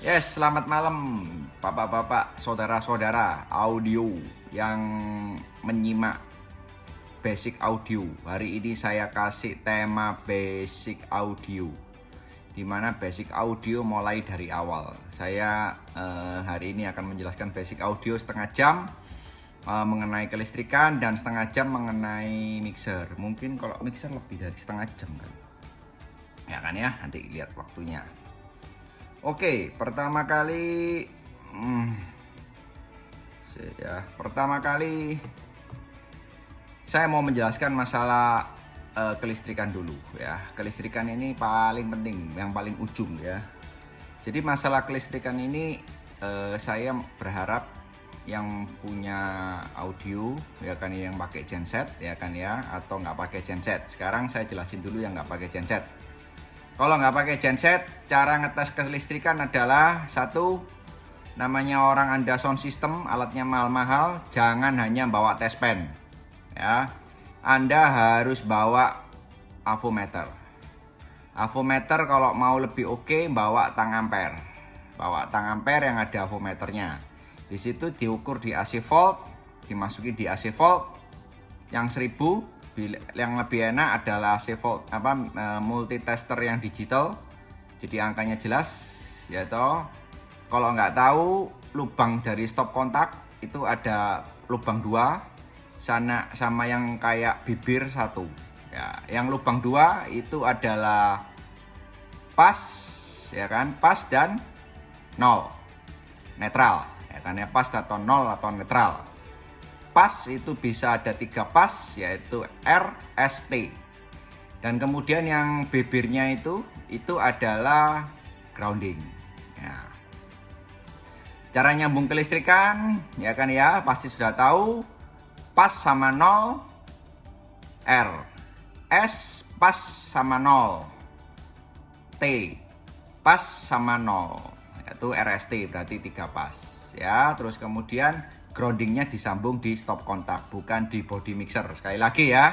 Yes, selamat malam Bapak-bapak, saudara-saudara audio yang menyimak basic audio. Hari ini saya kasih tema basic audio, dimana basic audio mulai dari awal. Saya hari ini akan menjelaskan basic audio setengah jam mengenai kelistrikan dan setengah jam mengenai mixer. Mungkin kalau mixer lebih dari setengah jam kan. Ya kan ya, nanti lihat waktunya. Oke, pertama kali saya mau menjelaskan masalah kelistrikan dulu ya. Kelistrikan ini paling penting, yang paling ujung ya. Jadi masalah kelistrikan ini saya berharap yang punya audio ya kan, yang pakai genset ya kan ya, atau nggak pakai genset. Sekarang saya jelasin dulu yang nggak pakai genset. Kalau nggak pakai genset, cara ngetes kelistrikan adalah satu, namanya orang Anda sound system, alatnya mahal-mahal, jangan hanya bawa test pen, ya. Anda harus bawa avometer. Avometer kalau mau lebih oke, bawa tang ampere. Bawa tang ampere yang ada avometernya. Di situ diukur di AC volt, dimasukin di AC volt yang 1000. Yang lebih enak adalah AC volt multitester yang digital, jadi angkanya jelas ya toh. Kalau nggak tahu, lubang dari stop kontak itu ada lubang 2 sana, sama yang kayak bibir 1 ya. Yang lubang 2 itu adalah pas ya kan, pas dan nol, netral ya kan ya, pas atau nol atau netral. Pas itu bisa ada 3 pas, yaitu R, S, T. Dan kemudian yang bibirnya itu adalah grounding ya. Cara nyambung kelistrikan ya kan ya, pasti sudah tahu. Pas sama 0 R, S pas sama 0, T pas sama 0, yaitu RST, berarti 3 pas ya. Terus kemudian groundingnya disambung di stop kontak, bukan di body mixer. Sekali lagi ya,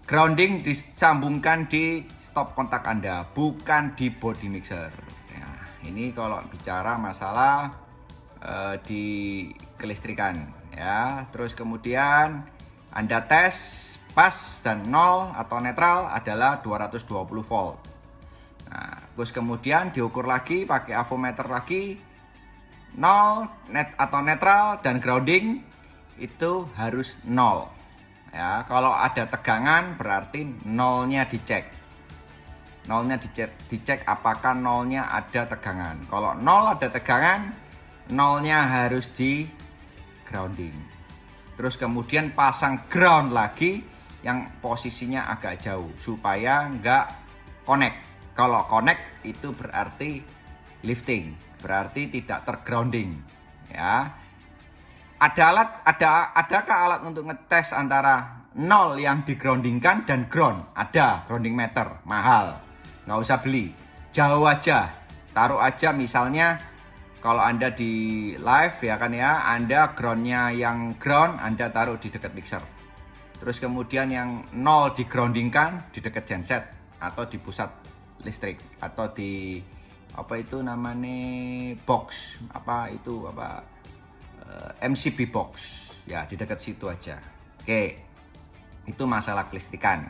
grounding disambungkan di stop kontak Anda, bukan di body mixer ya. Ini kalau bicara masalah di kelistrikan ya. Terus kemudian Anda tes pas dan 0 atau netral adalah 220 volt. Nah, terus kemudian diukur lagi pakai avometer lagi, 0 net atau netral, dan grounding itu harus 0 ya. Kalau ada tegangan berarti nolnya dicek. Nolnya dicek apakah nolnya ada tegangan. Kalau 0 ada tegangan, nolnya harus di grounding. Terus kemudian pasang ground lagi yang posisinya agak jauh supaya nggak connect. Kalau connect itu berarti lifting, berarti tidak tergrounding ya. Adakah alat untuk ngetes antara 0 yang digroundingkan dan ground? Ada, grounding meter, mahal, nggak usah beli, jauh aja, taruh aja. Misalnya kalau Anda di live ya kan ya, Anda groundnya yang ground Anda taruh di dekat mixer. Terus kemudian yang 0 digroundingkan di dekat genset atau di pusat listrik, atau di apa itu namanya, box MCB box ya, di dekat situ aja. Oke, itu masalah kelistrikan.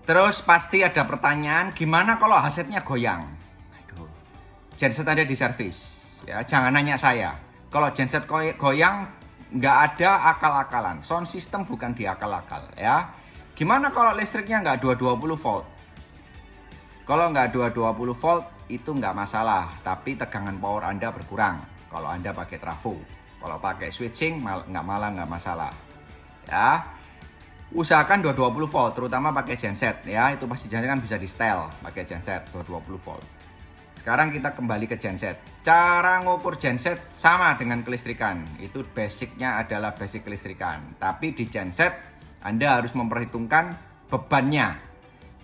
Terus pasti ada pertanyaan, gimana kalau headsetnya goyang? Aduh, genset Anda di servis ya, jangan nanya saya. Kalau genset goyang, nggak ada akal-akalan, sound system bukan diakal-akal ya. Gimana kalau listriknya nggak 220 volt? Kalau nggak 220 volt itu nggak masalah, tapi tegangan power Anda berkurang kalau Anda pakai trafo. Kalau pakai switching nggak masalah ya. Usahakan 220 volt, terutama pakai genset ya. Itu pasti genset kan bisa di setel pakai genset 220 volt. Sekarang kita kembali ke genset. Cara ngukur genset sama dengan kelistrikan, itu basicnya adalah basic kelistrikan. Tapi di genset Anda harus memperhitungkan bebannya.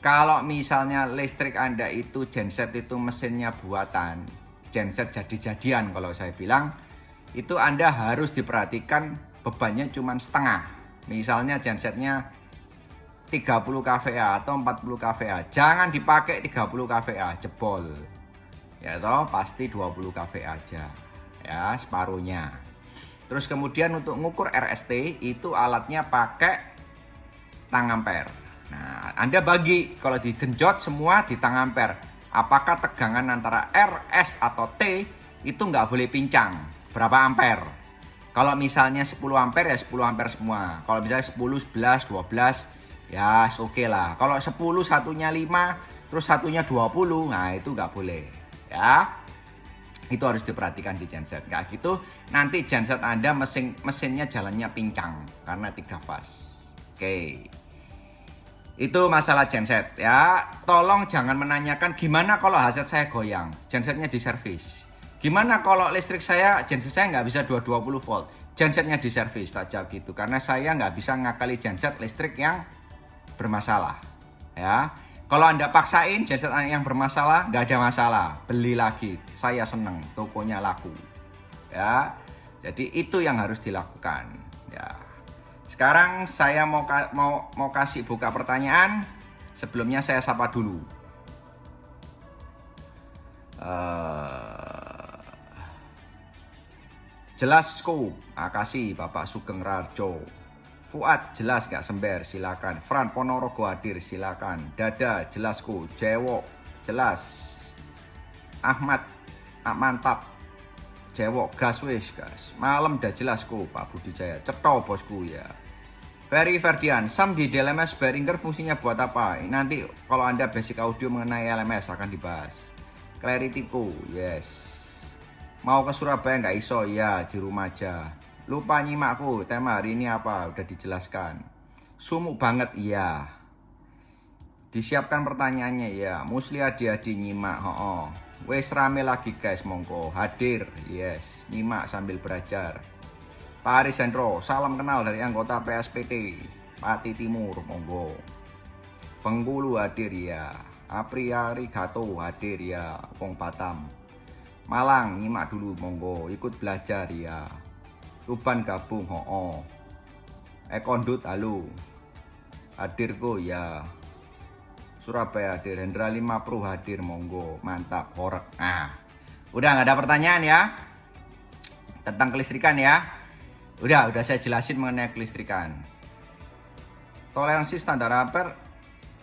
Kalau misalnya listrik Anda itu genset itu mesinnya buatan, genset jadi-jadian, kalau saya bilang itu Anda harus diperhatikan bebannya cuma setengah. Misalnya gensetnya 30 kVA atau 40 kVA, jangan dipakai 30 kVA, jebol ya toh pasti 20 kV aja ya, separuhnya. Terus kemudian untuk ngukur RST itu alatnya pakai tang ampere. Nah, Anda bagi kalau digenjot semua di tang ampere. Apakah tegangan antara RS atau T itu nggak boleh pincang? Berapa ampere? Kalau misalnya 10 ampere ya 10 ampere semua. Kalau misalnya 10, 11, 12 ya oke lah. Kalau 10 satunya 5 terus satunya 20, nah itu nggak boleh ya. Itu harus diperhatikan di genset. Nggak gitu nanti genset Anda mesinnya jalannya pincang karena 3 fase. Oke, itu masalah genset ya. Tolong jangan menanyakan gimana kalau headset saya goyang, gensetnya diservis. Gimana kalau listrik saya, genset saya nggak bisa 220 volt, gensetnya diservis. Tak jawab gitu, karena saya nggak bisa ngakali genset listrik yang bermasalah ya. Kalau Anda paksain genset yang bermasalah, nggak ada masalah, beli lagi, saya seneng, tokonya laku ya. Jadi itu yang harus dilakukan ya. Sekarang saya mau kasih buka pertanyaan. Sebelumnya saya sapa dulu. Jelas Ko, makasih Bapak Sugeng Rarjo. Fuad, jelas gak sember, silakan. Fran Ponorogo hadir, silakan. Dada, jelas Ko. Jewok, jelas. Ahmad, mantap. Jewok, gas wis gas. Malam dah jelas Ko, Pak Budi Jaya. Ceto bosku ya. Ferry Ferdian, SAM di DLMS Behringer fungsinya buat apa? Nanti kalau Anda basic audio mengenai LMS akan dibahas. Clarity Ko, yes. Mau ke Surabaya nggak iso? Ya, di rumah aja. Lupa nyimakku, tema hari ini apa? Udah dijelaskan. Sumuk banget, iya. Disiapkan pertanyaannya, ya. Musli adi-adi nyimak, Wes rame lagi guys, monggo. Hadir, yes. Nyimak sambil belajar. Pak Arisendro, salam kenal dari anggota PSPT Pati Timur, monggo. Bengkulu hadir ya. Apriari Gato hadir ya. Wong Batam. Malang nyimak dulu, monggo. Ikut belajar ya. Tuban gabung, Ekondut, halo. Hadir kok ya. Surabaya hadir. Hendra 5 Pro hadir, monggo. Mantap, horek. Nah, udah nggak ada pertanyaan ya tentang kelistrikan ya. Udah saya jelasin mengenai kelistrikan. Toleransi standar ampere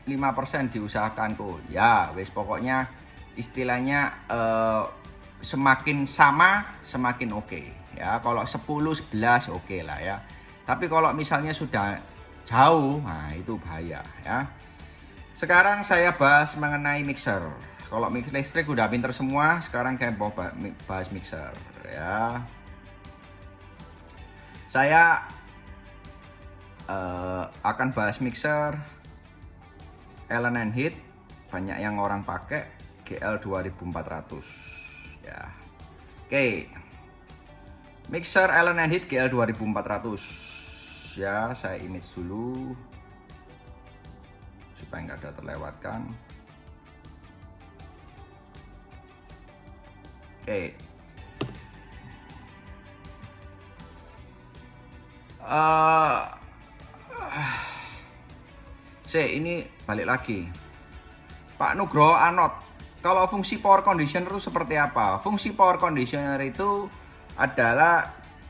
5% diusahakan kok. Ya, wes pokoknya istilahnya semakin sama semakin oke. Ya, kalau 10 11 oke lah ya. Tapi kalau misalnya sudah jauh, nah itu bahaya ya. Sekarang saya bahas mengenai mixer. Kalau listrik udah pinter semua, sekarang kayak mau bahas mixer ya. Saya akan bahas mixer Allen & Heath, banyak yang orang pakai GL 2400 ya. Oke. Mixer Allen & Heath GL 2400 ya, saya image dulu supaya nggak ada terlewatkan. Oke. Ini balik lagi. Pak Nugroho Anot, kalau fungsi power conditioner itu seperti apa? Fungsi power conditioner itu adalah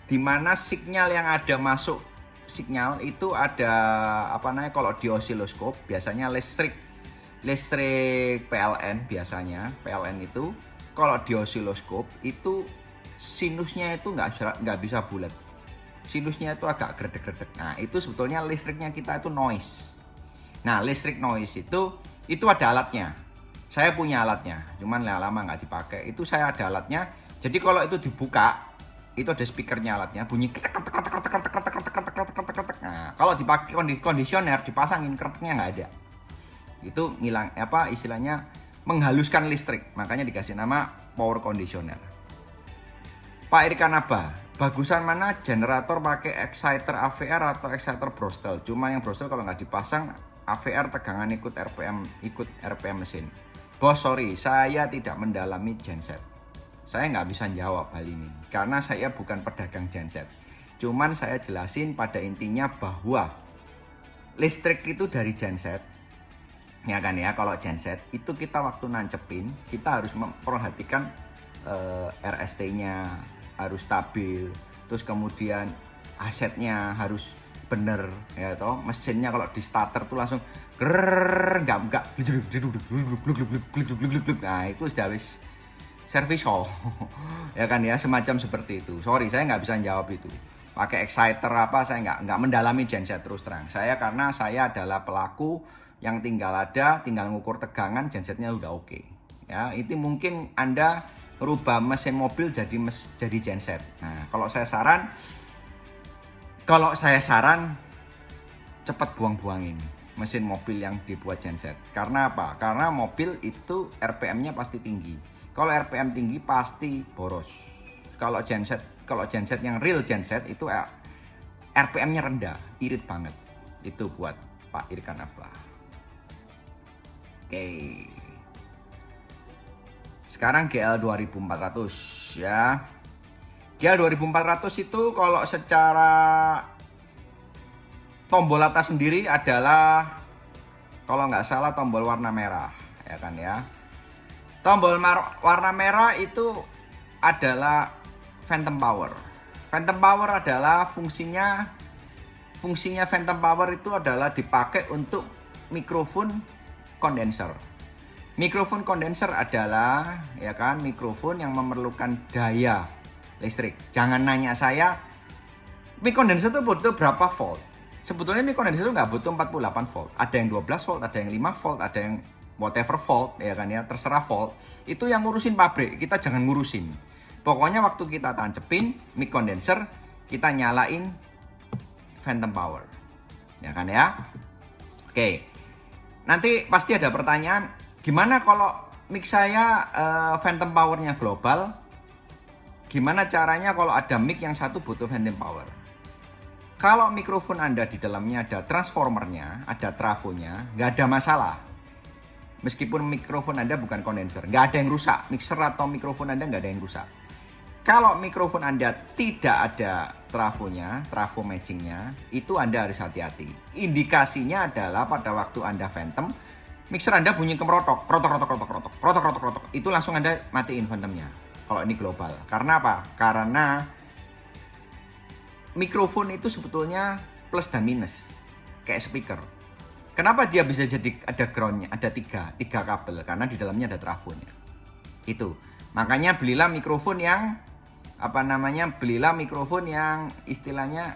dimana sinyal yang ada masuk sinyal itu ada kalau di osiloskop biasanya listrik PLN biasanya PLN itu kalau di osiloskop itu sinusnya itu nggak bisa bulat. Sinusnya itu agak gredek-gredek. Nah, itu sebetulnya listriknya kita itu noise. Nah, listrik noise itu ada alatnya. Saya punya alatnya, cuman lama nggak dipakai. Itu saya ada alatnya. Jadi kalau itu dibuka, itu ada speakernya alatnya, bunyi. Nah, kalau dipakai kondisioner, dipasangin kreteknya nggak ada. Itu ngilang istilahnya menghaluskan listrik. Makanya dikasih nama power conditioner. Pak Irikan Abah, bagusan mana generator pakai exciter AVR atau exciter Brostel? Cuma yang Brostel kalau nggak dipasang AVR tegangan ikut RPM mesin. Bos, sorry, saya tidak mendalami genset. Saya nggak bisa jawab hal ini karena saya bukan pedagang genset. Cuman saya jelasin pada intinya bahwa listrik itu dari genset Ya kan ya, kalau genset itu kita waktu nancepin kita harus memperhatikan RST-nya harus stabil, terus kemudian asetnya harus bener ya toh, mesinnya kalau di starter tuh langsung nggak nah itu sudah wis service hall ya kan ya, semacam seperti itu. Sorry saya nggak bisa jawab itu pakai exciter apa, saya nggak mendalami genset terus terang. Saya karena saya adalah pelaku yang tinggal ngukur tegangan, gensetnya udah oke. Ya itu mungkin Anda merubah mesin mobil jadi genset. Nah kalau saya saran cepat buang-buangin mesin mobil yang dibuat genset. Karena apa? Karena mobil itu RPM-nya pasti tinggi. Kalau RPM tinggi pasti boros. Kalau genset yang real genset itu RPM-nya rendah, irit banget. Itu buat Pak Irkan Ablah. Oke. Sekarang GL 2400 ya. GL 2400 itu kalau secara tombol atas sendiri adalah kalau nggak salah tombol warna merah ya kan ya. Tombol warna merah itu adalah phantom power. Phantom power adalah fungsinya phantom power itu adalah dipakai untuk mikrofon kondenser. Mikrofon kondenser adalah ya kan mikrofon yang memerlukan daya listrik. Jangan nanya saya mic kondenser itu butuh berapa volt. Sebetulnya mic kondenser itu nggak butuh 48 volt. Ada yang 12 volt, ada yang 5 volt, ada yang whatever volt ya kan ya, terserah volt. Itu yang ngurusin pabrik, kita jangan ngurusin. Pokoknya waktu kita tancepin mic kondenser, kita nyalain phantom power. Ya kan ya? Oke. Nanti pasti ada pertanyaan, gimana kalau mic saya phantom powernya global? Gimana caranya kalau ada mic yang satu butuh phantom power? Kalau mikrofon Anda di dalamnya ada transformernya, ada trafonya, nggak ada masalah. Meskipun mikrofon Anda bukan kondenser, nggak ada yang rusak. Mixer atau mikrofon Anda nggak ada yang rusak. Kalau mikrofon Anda tidak ada trafonya, trafo matchingnya, itu Anda harus hati-hati. Indikasinya adalah pada waktu Anda phantom, mixer Anda bunyi kemerotok, rotok. Itu langsung Anda matiin phantomnya. Kalau ini global. Karena apa? Karena mikrofon itu sebetulnya plus dan minus. Kayak speaker. Kenapa dia bisa jadi ada groundnya? Ada tiga kabel. Karena di dalamnya ada trafonya. Itu. Makanya belilah mikrofon yang belilah mikrofon yang istilahnya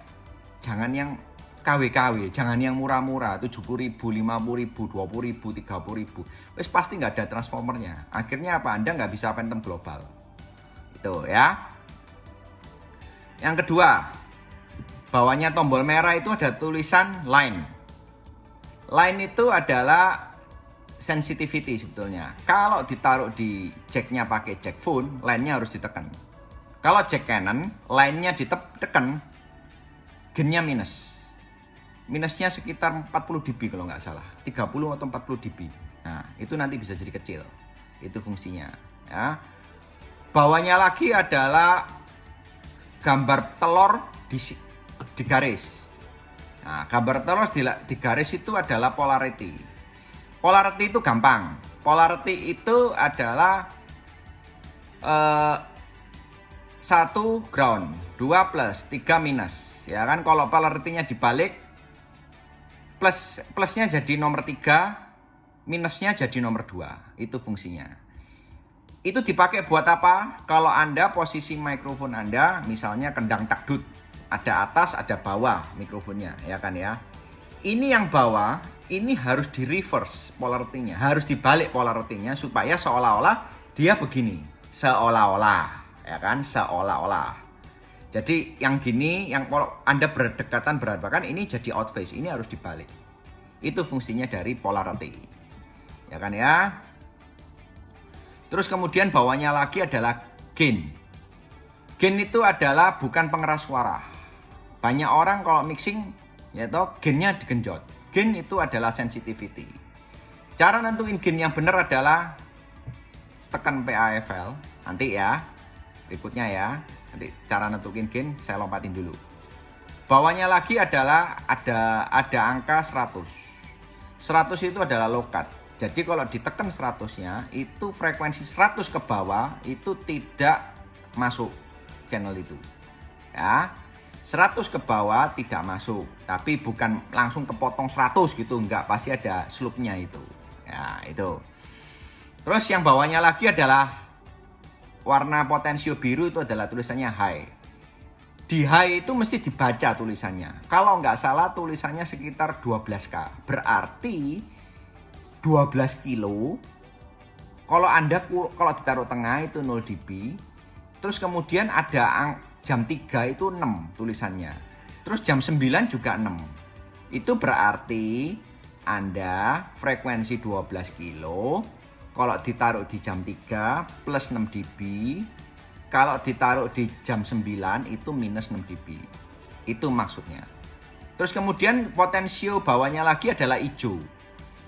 jangan yang KW, jangan yang murah-murah, 70.000, 50.000, 20.000, 30.000. Wes pasti nggak ada transformernya. Akhirnya apa? Anda nggak bisa phantom global. Itu ya. Yang kedua, bawahnya tombol merah itu ada tulisan line. Line itu adalah sensitivity sebetulnya. Kalau ditaruh di jacknya pakai jack phone, line-nya harus ditekan. Kalau jack Canon, line-nya ditekan, gain-nya minus. Minusnya sekitar 40 dB kalau nggak salah. 30 atau 40 dB. Nah, itu nanti bisa jadi kecil. Itu fungsinya. Ya. Bawahnya lagi adalah gambar telur di garis. Nah, gambar telur di garis itu adalah polarity. Polarity itu gampang. Polarity itu adalah 1 ground, 2 plus, 3 minus. Ya kan, kalau polarity-nya dibalik, plusnya jadi nomor 3, minusnya jadi nomor 2. Itu fungsinya. Itu dipakai buat apa? Kalau Anda posisi mikrofon Anda misalnya kendang takdut, ada atas, ada bawah mikrofonnya, ya kan ya. Ini yang bawah, ini harus di reverse polarity-nya, harus dibalik polarity-nya supaya seolah-olah dia begini, seolah-olah, ya kan, seolah-olah. Jadi yang gini, yang Anda berdekatan berhadapan ini jadi out phase, ini harus dibalik. Itu fungsinya dari polarity, ya kan ya. Terus kemudian bawahnya lagi adalah gain. Gain itu adalah bukan pengeras suara. Banyak orang kalau mixing, yaitu gainnya digenjot. Gain itu adalah sensitivity. Cara nentuin gain yang benar adalah tekan PAFL. Nanti ya, berikutnya ya. Nanti cara nentuin gain saya lompatin dulu. Bawahnya lagi adalah ada angka 100. 100 itu adalah low cut. Jadi kalau ditekan 100-nya, itu frekuensi 100 ke bawah itu tidak masuk channel itu. Ya. 100 ke bawah tidak masuk, tapi bukan langsung kepotong 100 gitu, enggak, pasti ada slope-nya itu. Ya, itu. Terus yang bawahnya lagi adalah warna potensio biru, itu adalah tulisannya high. Di high itu mesti dibaca tulisannya. Kalau nggak salah tulisannya sekitar 12K. Berarti 12 kilo. Kalau ditaruh tengah itu 0 dB. Terus kemudian ada jam 3 itu 6 tulisannya. Terus jam 9 juga 6. Itu berarti Anda frekuensi 12 kilo. Kalau ditaruh di jam 3 plus 6 dB. Kalau ditaruh di jam 9 itu minus 6 dB. Itu maksudnya. Terus kemudian potensio bawahnya lagi adalah hijau.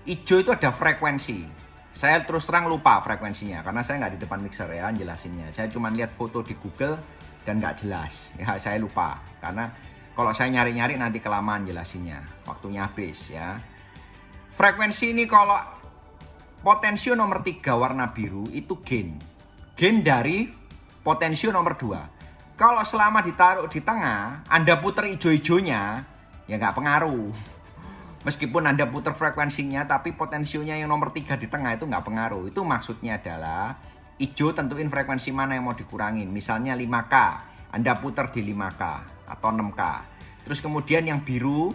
Hijau itu ada frekuensi. Saya terus terang lupa frekuensinya karena saya nggak di depan mixer ya jelasinnya. Saya cuma lihat foto di Google dan nggak jelas. Ya saya lupa karena kalau saya nyari-nyari nanti kelamaan jelasinnya. Waktunya habis ya. Frekuensi ini kalau potensio nomor 3 warna biru itu gain. Gain dari potensio nomor 2. Kalau selama ditaruh di tengah, Anda putar hijau-hijaunya, ya nggak pengaruh. Meskipun Anda putar frekuensinya, tapi potensionya yang nomor 3 di tengah itu nggak pengaruh. Itu maksudnya adalah, hijau tentuin frekuensi mana yang mau dikurangin. Misalnya 5K, Anda putar di 5K atau 6K. Terus kemudian yang biru,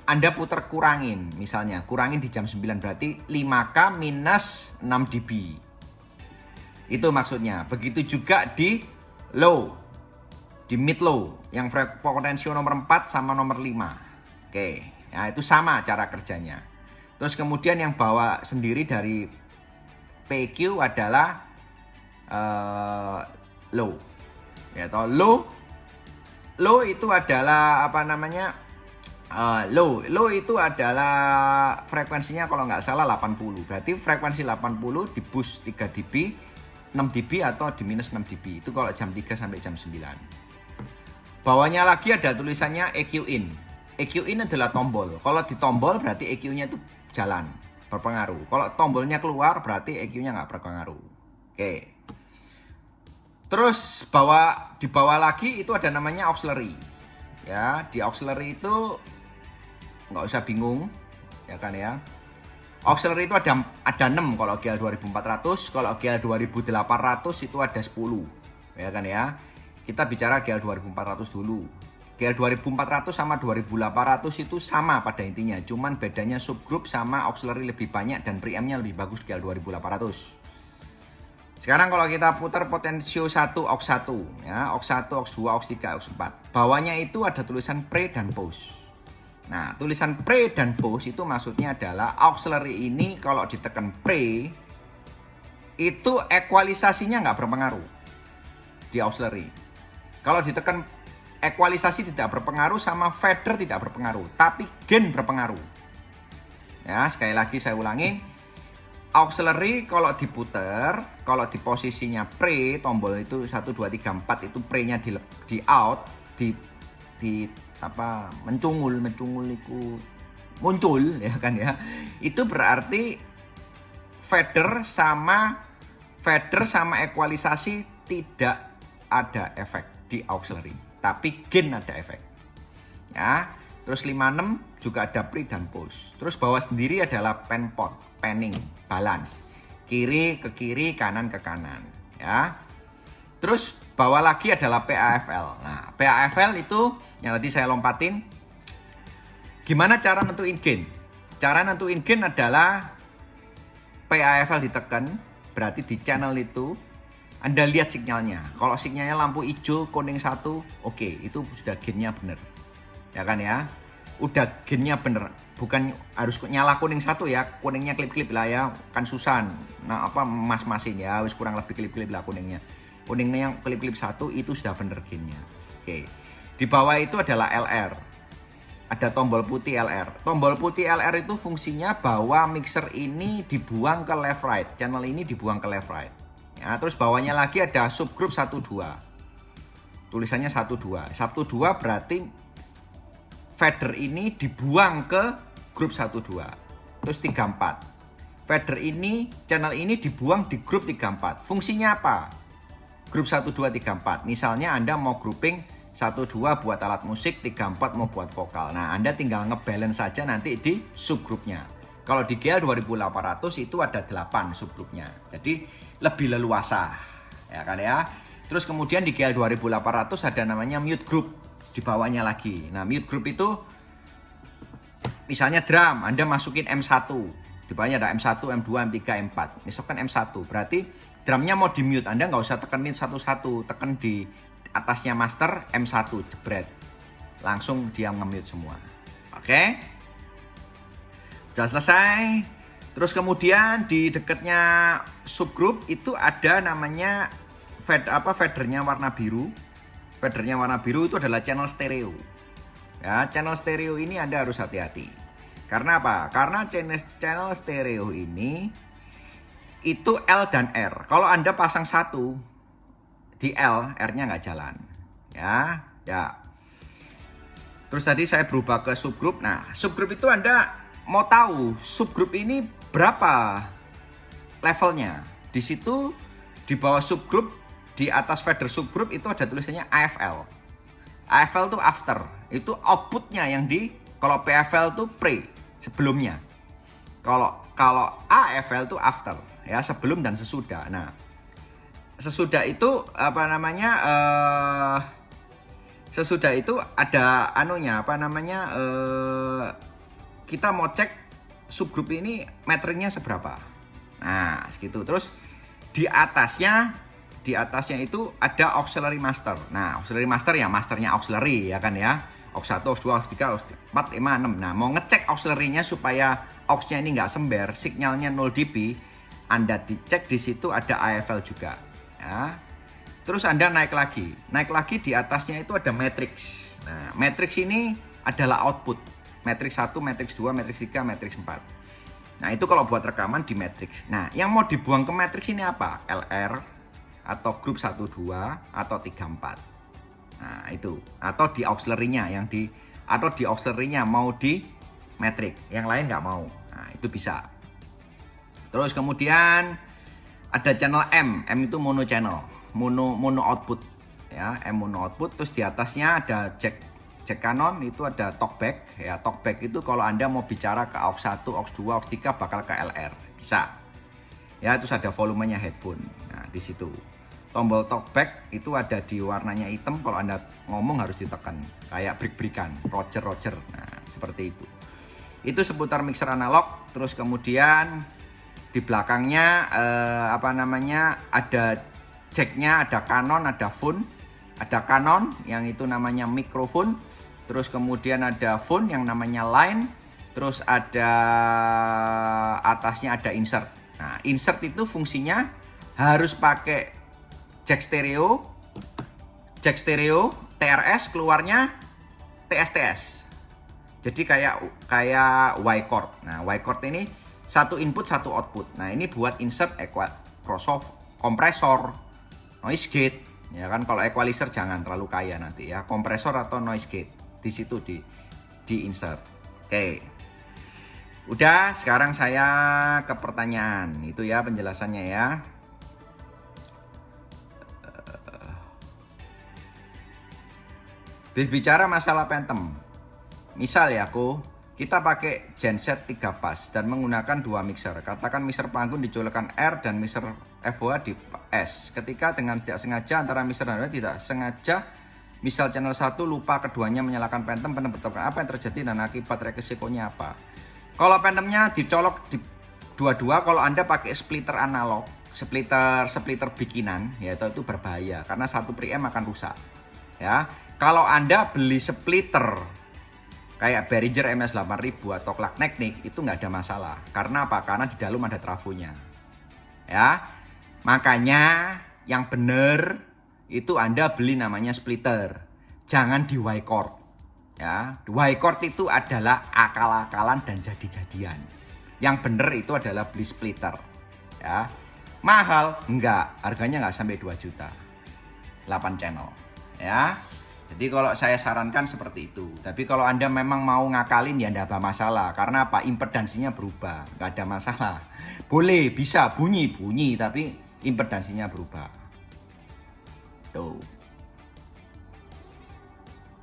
Anda putar kurangin. Misalnya, kurangin di jam 9, berarti 5K minus 6 dB. Itu maksudnya. Begitu juga di low, di mid low, yang potensio nomor 4 sama nomor 5. Oke. Nah, itu sama cara kerjanya. Terus kemudian yang bawah sendiri dari PQ adalah low. Ya, atau low itu adalah apa namanya? Low itu adalah frekuensinya kalau nggak salah 80. Berarti frekuensi 80 di boost 3 dB, 6 dB atau di minus 6 dB. Itu kalau jam 3 sampai jam 9. Bawahnya lagi ada tulisannya EQ in. EQ in adalah tombol. Kalau ditombol berarti EQ-nya itu jalan, berpengaruh. Kalau tombolnya keluar berarti EQ-nya nggak berpengaruh. Oke. Terus di bawah lagi itu ada namanya auxiliary. Ya, di auxiliary itu nggak usah bingung, ya kan ya. Auxiliary itu ada 6 kalau GL 2400, kalau GL 2800 itu ada 10. Ya kan ya. Kita bicara GL 2400 dulu. GL 2400 sama 2800 itu sama pada intinya, cuman bedanya subgroup sama auxiliary lebih banyak dan preamp-nya lebih bagus GL 2800. Sekarang kalau kita putar potensio 1 aux 1 ya, aux 1, aux 2, aux 3, aux 4. Bawahnya itu ada tulisan pre dan post. Nah, tulisan pre dan post itu maksudnya adalah auxiliary ini kalau ditekan pre itu ekualisasinya nggak berpengaruh di auxiliary. Kalau ditekan ekualisasi tidak berpengaruh sama fader tidak berpengaruh, tapi gain berpengaruh. Ya, sekali lagi saya ulangin. Auxiliary kalau diputer, kalau di posisinya pre, tombol itu 1 2 3 4 itu pre-nya di out, di apa? mencungul itu muncul ya kan ya. Itu berarti fader sama ekualisasi tidak ada efek di auxiliary. Tapi gain ada efek. Ya. Terus 56 juga ada pre dan post. Terus bawah sendiri adalah panning, balance. Kiri ke kiri, kanan ke kanan, ya. Terus bawah lagi adalah PAFL. Nah, PAFL itu yang tadi saya lompatin. Gimana cara nentuin gain? Cara nentuin gain adalah PAFL ditekan, berarti di channel itu Anda lihat sinyalnya. Kalau sinyalnya lampu hijau, kuning 1, oke, itu sudah gainnya bener. Ya kan ya? Udah gainnya bener. Bukan harus nyala kuning 1 ya. Kuningnya klip-klip lah ya. Kan susah. Nah, mas-masin ya. Wis kurang lebih klip-klip lah kuningnya. Kuningnya yang klip-klip 1 itu sudah bener gainnya. Oke. Di bawah itu adalah LR. Ada tombol putih LR. Tombol putih LR itu fungsinya bahwa mixer ini dibuang ke left right. Channel ini dibuang ke left right. Ya, terus bawahnya lagi ada subgroup 1-2. Tulisannya 1-2. 1-2 berarti fader ini dibuang ke grup 1-2. terus 34. Fader ini, channel ini dibuang di grup 34. Fungsinya apa? Grup 1, 2, 3, 4. Misalnya Anda mau grouping 1, 2 buat alat musik, 3, 4 mau buat vokal. Nah, Anda tinggal ngebalance saja nanti di subgrupnya. Kalau di GL 2800 itu ada 8 subgrupnya. Jadi lebih leluasa. Ya kan ya. Terus kemudian di GL 2800 ada namanya mute group di bawahnya lagi. Nah, mute group itu misalnya drum, Anda masukin M1. Di bawahnya ada M1, M2, M3, M4. Misalkan M1, berarti drumnya mau di mute. Anda nggak usah tekan mute satu-satu. Tekan di atasnya master, M1, jebret. Langsung dia nge-mute semua. Oke? Sudah selesai. Terus kemudian di dekatnya subgroup itu ada namanya fadernya warna biru. Fadernya warna biru itu adalah channel stereo. Ya, channel stereo ini Anda harus hati-hati. Karena apa? Karena channel stereo ini itu L dan R. Kalau Anda pasang satu di L, R-nya nggak jalan. Ya. Terus tadi saya berubah ke subgroup. Nah, subgroup itu Anda mau tahu subgroup ini berapa levelnya. Di situ di bawah subgroup, di atas fader subgroup itu ada tulisannya AFL. AFL itu after. Itu outputnya yang kalau PFL itu pre, sebelumnya. Kalau AFL itu after, ya, sebelum dan sesudah. Nah, sesudah itu sesudah itu ada kita mau cek subgroup ini metringnya seberapa. Nah, segitu. Terus di atasnya itu ada auxiliary master. Nah, auxiliary master ya masternya auxiliary ya kan ya. Aux 1, aux 2, aux 3, aux 4, 5, 6. Nah, mau ngecek auxiliary-nya supaya aux-nya ini nggak sember, sinyalnya 0 dB, Anda dicek di situ ada AFL juga. Ya. Terus Anda naik lagi di atasnya itu ada matrix. Nah, matrix ini adalah output. Matrix 1, matrix 2, matrix 3, matrix 4. Nah, itu kalau buat rekaman di matrix. Nah, yang mau dibuang ke matrix ini apa? LR atau grup 1, 2 atau 3, 4. Nah, itu. Atau di auxiliary-nya atau di auxiliary-nya mau di matrix, yang lain nggak mau. Nah, itu bisa. Terus kemudian ada channel M itu mono channel, mono output ya, M mono output. Terus di atasnya ada jack Canon, itu ada talkback ya. Talkback itu kalau Anda mau bicara ke aux 1, aux 2, aux 3 bakal ke LR, bisa. Ya, terus ada volumenya headphone. Nah, di situ. Tombol talkback itu ada di warnanya hitam, kalau Anda ngomong harus ditekan. Kayak break-breakan, Roger. Nah, seperti itu. Itu seputar mixer analog. Terus kemudian di belakangnya ada jacknya, ada Canon, ada phone. Ada Canon yang itu namanya mikrofon. Terus kemudian ada phone yang namanya line. Terus ada atasnya ada insert. Nah, insert itu fungsinya harus pakai jack stereo, TRS, keluarnya TSTS. Jadi kayak Y chord. Nah, Y chord ini satu input satu output. Nah, ini buat insert kompresor, noise gate. Ya kan, kalau equalizer jangan terlalu kaya nanti ya. Kompresor atau noise gate di situ di insert. Oke. Udah, sekarang saya ke pertanyaan. Itu ya penjelasannya ya. Berbicara masalah Phantom, misal ya kita pakai genset 3 pas dan menggunakan 2 mixer. Katakan mixer panggung dicolokkan R dan mixer FOH di S. Ketika dengan tidak sengaja antara mixer dan tidak sengaja, misal channel 1 lupa keduanya menyalakan Phantom, apa yang terjadi dan akibat resikonya apa? Kalau Phantomnya dicolok di dua-dua, kalau Anda pakai splitter analog, splitter bikinan, ya itu berbahaya karena satu preamp akan rusak. Ya. Kalau Anda beli splitter kayak Behringer MS8000 atau Clark Technic, itu nggak ada masalah. Karena apa? Karena di dalam ada trafonya. Ya, makanya yang benar itu Anda beli namanya splitter. Jangan di Y chord. Ya, Y chord itu adalah akal-akalan dan jadi-jadian. Yang benar itu adalah beli splitter. Ya, mahal? Enggak, harganya nggak sampai 2 juta. 8 channel. Ya. Jadi kalau saya sarankan seperti itu. Tapi kalau Anda memang mau ngakalin ya enggak ada masalah. Karena apa? Impedansinya berubah. Nggak ada masalah. Boleh, bisa bunyi, tapi impedansinya berubah. Tuh.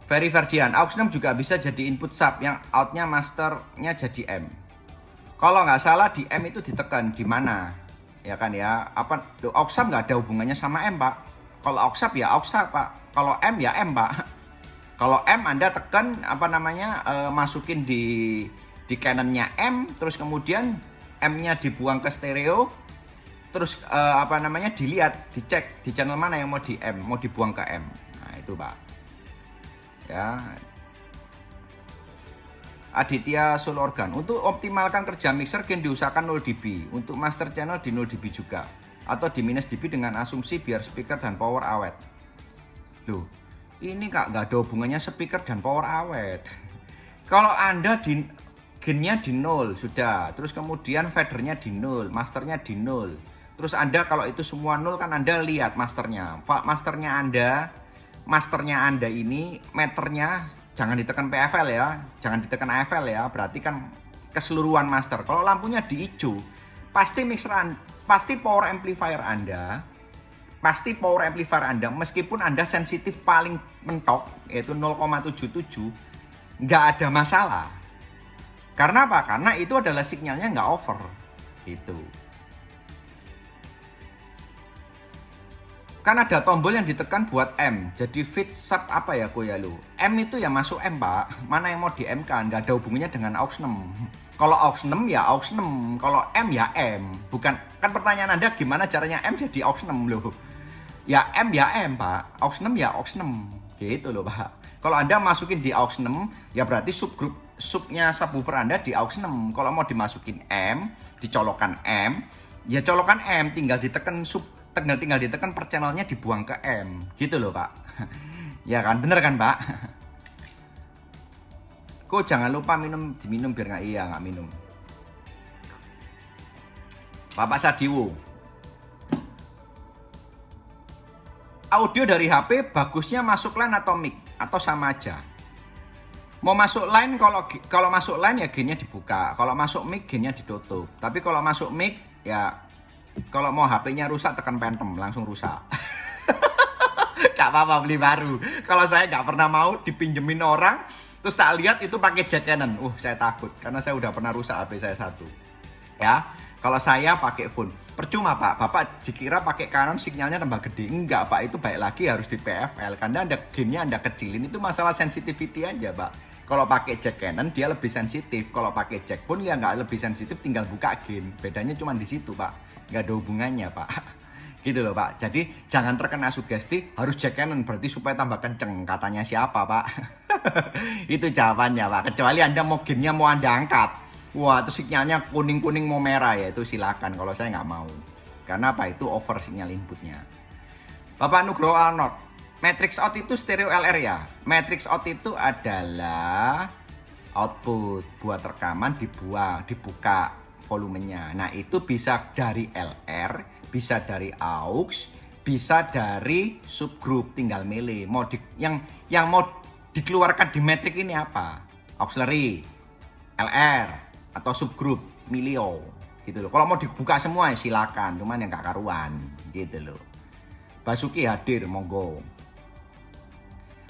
Ferry Ferdian, aux 6 juga bisa jadi input sub yang outnya masternya jadi M. Kalau nggak salah di M itu ditekan di mana? Ya kan ya. Apa aux sub nggak ada hubungannya sama M, Pak. Kalau aux sub ya aux sub, Pak. Kalau M ya M, Pak. Kalau M Anda tekan masukin di Canon-nya M, terus kemudian M-nya dibuang ke stereo, terus dilihat, dicek di channel mana yang mau di M, mau dibuang ke M. Nah, itu, Pak. Ya. Aditya Sulorgan, untuk optimalkan kerja mixer gain diusahakan 0 dB, untuk master channel di 0 dB juga, atau di minus dB dengan asumsi biar speaker dan power awet. Loh, ini nggak ada hubungannya speaker dan power awet. Kalau Anda gainnya di 0 sudah, terus kemudian fadernya di 0, masternya di 0, terus Anda kalau itu semua 0 kan Anda lihat masternya Anda ini meternya jangan ditekan PFL ya, jangan ditekan AFL ya, berarti kan keseluruhan master. Kalau lampunya di hijau, pasti power amplifier Anda meskipun Anda sensitif paling mentok yaitu 0,77 nggak ada masalah. Karena apa? Karena itu adalah sinyalnya nggak over gitu. Kan ada tombol yang ditekan buat M, jadi fit sub apa ya lu? M itu ya masuk M, Pak. Mana yang mau di M kan? Nggak ada hubungannya dengan aux 6. Kalau aux 6 ya aux 6, kalau M ya M. Bukan, kan pertanyaan Anda gimana caranya M jadi aux 6 loh. Ya M ya M, Pak. Aux 6 ya aux 6. Gitu loh, Pak. Kalau Anda masukin di aux 6, ya berarti subnya subwoofer Anda di aux 6. Kalau mau dimasukin M, dicolokan M, ya colokan M, tinggal ditekan per channelnya dibuang ke M. Gitu loh, Pak. Ya kan, bener kan, Pak? Kok jangan lupa diminum biar nggak minum. Bapak Sadiwo, audio dari HP bagusnya masuk line atau mic atau sama aja? Mau masuk line, kalau masuk line ya gainnya dibuka, kalau masuk mic gainnya ditutup. Tapi kalau masuk mic ya kalau mau HP-nya rusak tekan phantom langsung rusak. Gak apa-apa beli baru. Kalau saya nggak pernah mau dipinjemin orang, terus tak lihat itu pakai Jack Canon. Saya takut karena saya udah pernah rusak HP saya satu. Ya, kalau saya pakai phone. Percuma, Pak. Bapak dikira pakai Canon sinyalnya tambah gede. Enggak, Pak. Itu baik lagi harus di PFL. Karena gainnya Anda kecilin. Itu masalah sensitivity aja, Pak. Kalau pakai Jack Canon dia lebih sensitif. Kalau pakai Jack pun dia nggak lebih sensitif, tinggal buka gain. Bedanya cuma di situ, Pak. Nggak ada hubungannya, Pak. Gitu loh, Pak. Jadi jangan terkena sugesti harus Jack Canon berarti supaya tambah kenceng. Katanya siapa, Pak? Itu jawabannya, Pak. Kecuali Anda mau gainnya mau Anda angkat. Wah, itu sinyalnya kuning-kuning mau merah ya, itu silakan. Kalau saya nggak mau. Karena apa? Itu over sinyal inputnya. Bapak Nugroho Arnold, matrix out itu stereo LR ya? Matrix out itu adalah output buat rekaman dibuka volumenya. Nah, itu bisa dari LR, bisa dari aux, bisa dari subgroup, tinggal milih. Yang mau dikeluarkan di matrix ini apa? Auxiliary, LR, atau subgroup, milio, gitu loh. Kalau mau dibuka semua ya silakan, cuman yang gak karuan, gitu loh. Basuki hadir, monggo.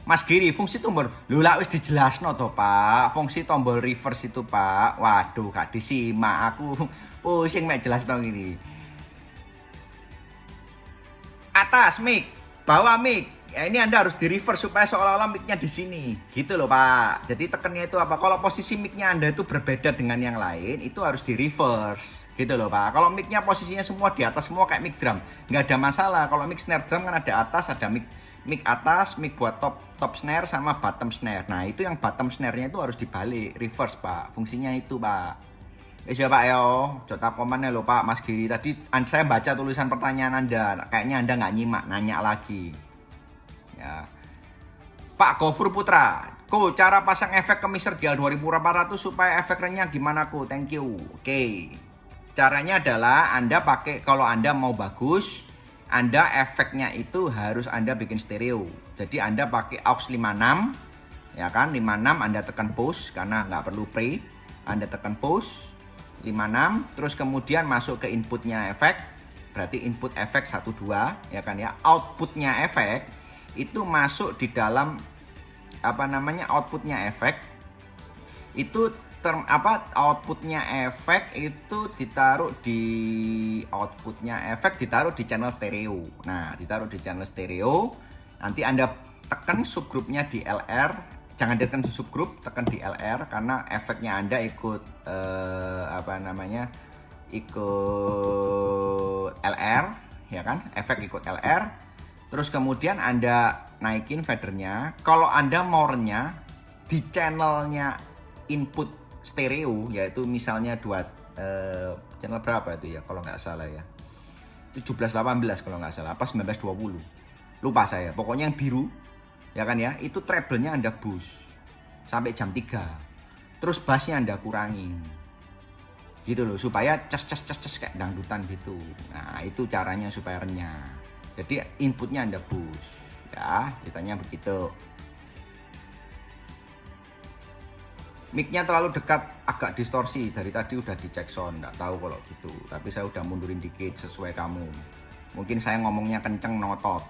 Mas Giri, fungsi tombol, wis dijelasno toh, Pak. Fungsi tombol reverse itu, Pak. Waduh, gak disimak, aku pusing mek jelasno gini. Atas mic, bawah mic. Ya, ini Anda harus di reverse supaya seolah-olah mic-nya di sini. Gitu loh, Pak. Jadi tekannya itu apa? Kalau posisi mic-nya Anda itu berbeda dengan yang lain, itu harus di reverse. Gitu loh, Pak. Kalau mic-nya posisinya semua di atas semua kayak mic drum, nggak ada masalah. Kalau mic snare drum kan ada atas, ada mic atas, mic buat top snare sama bottom snare. Nah, itu yang bottom snare-nya itu harus dibalik, reverse, Pak. Fungsinya itu, Pak. Ya Pak yo, jota komennya loh Pak Mas Giri. Tadi saya baca tulisan pertanyaan Anda, kayaknya Anda nggak nyimak, nanya lagi. Ya. Pak Gofur Putra, cara pasang efek ke mixer GL 2400 supaya efek renyah gimana Thank you. Oke. Caranya adalah Anda pakai, kalau Anda mau bagus, Anda efeknya itu harus Anda bikin stereo. Jadi Anda pakai aux 56, ya kan, 56 Anda tekan push karena nggak perlu pre. Anda tekan push 56, terus kemudian masuk ke inputnya efek, berarti input efek 12, ya kan ya. Outputnya efek itu masuk di dalam outputnya efek itu outputnya efek itu ditaruh di channel stereo. Nah, ditaruh di channel stereo. Nanti Anda tekan subgrupnya di LR. Jangan tekan subgrup, tekan di LR karena efeknya Anda ikut ikut LR, ya kan? Efek ikut LR. Terus kemudian Anda naikin fadernya. Kalau Anda mau renyah di channelnya input stereo, yaitu misalnya channel berapa itu ya kalau nggak salah ya, 17-18 kalau nggak salah, apa 19-20, lupa saya, pokoknya yang biru, ya kan ya, itu treble-nya Anda boost sampai jam 3, terus bassnya Anda kurangin gitu loh, supaya ces kayak dangdutan gitu. Nah, itu caranya supaya renyah. Jadi inputnya Anda boost ya, ceritanya begitu. Mic-nya terlalu dekat, agak distorsi. Dari tadi udah dicek sound, nggak tahu kalau gitu. Tapi saya udah mundurin dikit sesuai kamu. Mungkin saya ngomongnya kenceng notot.